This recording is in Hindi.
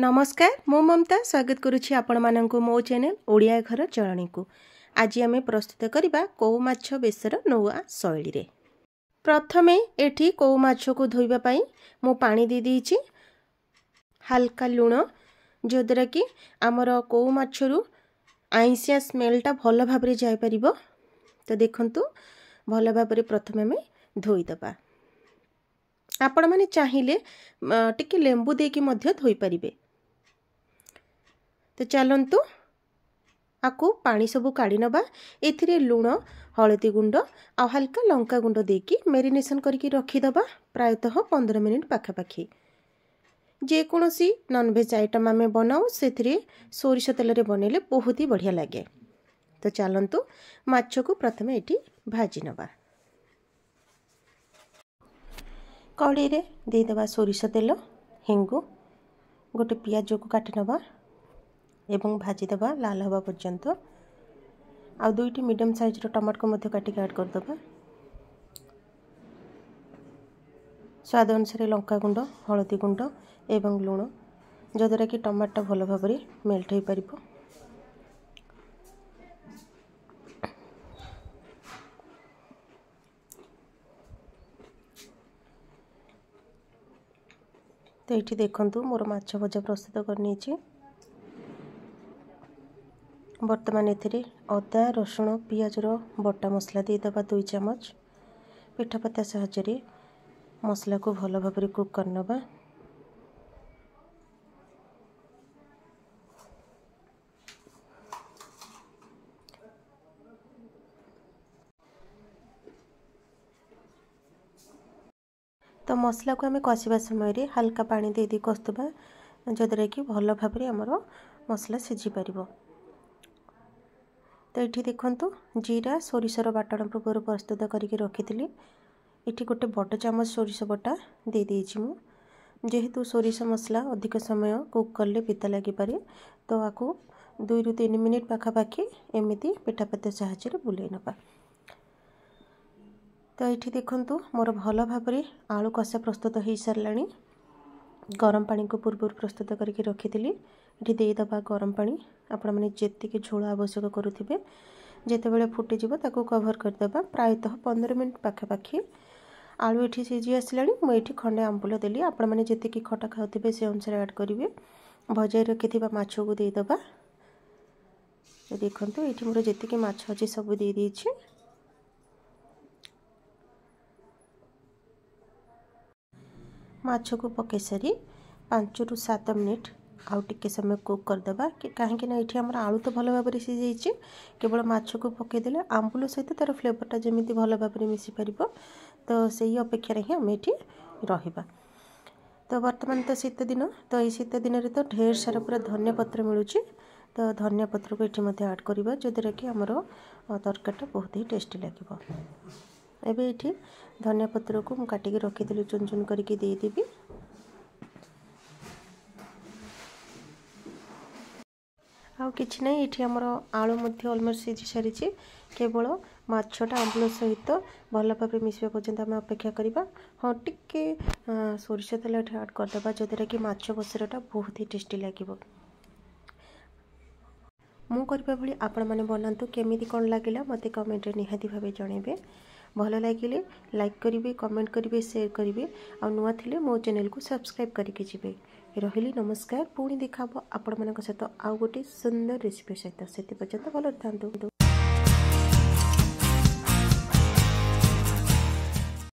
नमस्कार मु ममता स्वागत करुछि आपण माननकु मो चैनल ओडिया घर चरणी को। आज आमे प्रस्तुत करिबा कोउ माछ बेसर नौआ शैली रे। प्रथमे एठी कोउ माछ को धोइबा पई मु पानी दे दीची, हल्का लूण जो द्वारा कि आमर कोउ माछरु आइंसिया स्मेलटा भल भाबरे जाय परिबो। तो देखंतु भल भाबरे प्रथमे आमे धोई दबा। आपण माने चाहिले टिके लेंबू देकी मध्य धोई परिबे। तो चलंतु आकु पानी सबु काढ़ी नबा। एथिरे लूण, हळदी गुंड आ हल्का लंका गुंड देकी मेरिनेशन करके रखी दबा प्रायतः 15 मिनिट पाखापाखी। जे कोनोसी नॉनवेज आइटम आमे बनाऊ सेथिरे सोरिष तेल रे बनेले बहुत ही बढ़िया लागे। तो चलंतु माछ को प्रथमे एठी भाजी नबा। कढ़ी रे दे दबा सोरिष तेल, हेंगु, गोटे पियाज को काटी नबा एवं भाजी दबा लाल हवा पर्यंत। आ दुईटी मीडियम साइज रो टमाटर को मध्य काटी ऐड कर दबा। स्वाद अनुसार लंका गुंड, हळदी गुंड एवं लूण जो द्वारा कि टमाटर भल भाबरे मेल्ट हो पारिबो। तो ये देखंतु मोर माछ भजा प्रस्तुत करनी छी। वर्तमान एथिरे अदा, रसुण, पियाज रो बटा मसला दे दबा 2 चम्मच। पिठा पत्ता साहाय्य मसला को भल भाबरे कुक करनबा। तो मसला को आमे कषिबा समय रे हल्का पानी दे दी कस्तबा जो द्वारा कि भल भाबरे हमरो मसला सिझी परिबो। तो ये देखंतु जीरा सोरिषर बाटण पूर्व प्रस्तुत करके रखी। इठी गोटे बड़ चामच सोरिष बटा दे देछि मु। जेहेतु सोरिष मसला अधिक समय कुक करले पिता लगी पारे तो आकु 2 रु 3 मिनिट पाखापाखी एमिति पिठा पत्ता साहाय्य बुले नबा। तो ये देखंतु मोर भल भाबरे आलू कषा प्रस्तुत हो साराणी। गरम पानी को पूर्व प्रस्तुत करके रखी। ये दे दबा गरम पानी। आपण माने जेतिके झोल आवश्यक करुथिबे जेते बेले फुटी जिवो ताको कवर कर दबा प्रायतः 15 मिनिट पाखापाखी। आलू एठी सिझी आसलाणी। मु एठी खंडे आंबुल देली। आपण माने जेतिके खटा खाउथिबे से अनुसार ऐड करिवे। भजाई रखिथिबा माछ को दे दबा। देखंतु एठी मोर जेतिके माछ अछि सब दे देछि। माछ को पके सारी 5 रु 7 मिनिट आउ टिके समय कुक कर दबा कि कहीं ना ये आम आलू तो भल भाव में सीझे केवल माछ को पकईदे आंबुल सहित तार फ्लेवरटा जमी भल भाव में मिसी पार। तो से अपेक्षा ही आम ये रहा। तो बर्तमान तो शीत दिन तो ये शीत दिन में तो ढेर सारा पूरा धनिया पत्र मिलूँ। तो धनिया पत्र को ये ऐड करवा जो द्वारा कि आमर तरकारीटा बहुत ही टेस्टी लगे। एबे ये धनिया पत्र को मुझे काटिकी रखीदी चुन चुन करके देदेवी। आउ किछि नहीं ये आमर आलू मध्य ऑलमोस्ट सिझी सारी। केवल माछटा आंबुल सहित भल भाव मिसवा पर्यंत आम अपेक्षा करवा। हाँ टिके सोरिष तेल ऐड करदे जो द्वारा कि माछ बेसरटा बहुत ही टेस्टी लगे। मु करबा भली आपण माने बनातु केमिति कोन लागिला मते कमेंट रे निहाती भाबे जणेबे। भल लागिले लाइक करिवे, कमेंट करिवे, शेयर करिवे आ नुआ थिले मो चैनल को सब्सक्राइब करके जिवे। रहिली नमस्कार। पुणी देखाबो आपण मानक सहित आउ गोटे सुंदर रेसिपी सहित। सेति पर्यंत भल थांतु।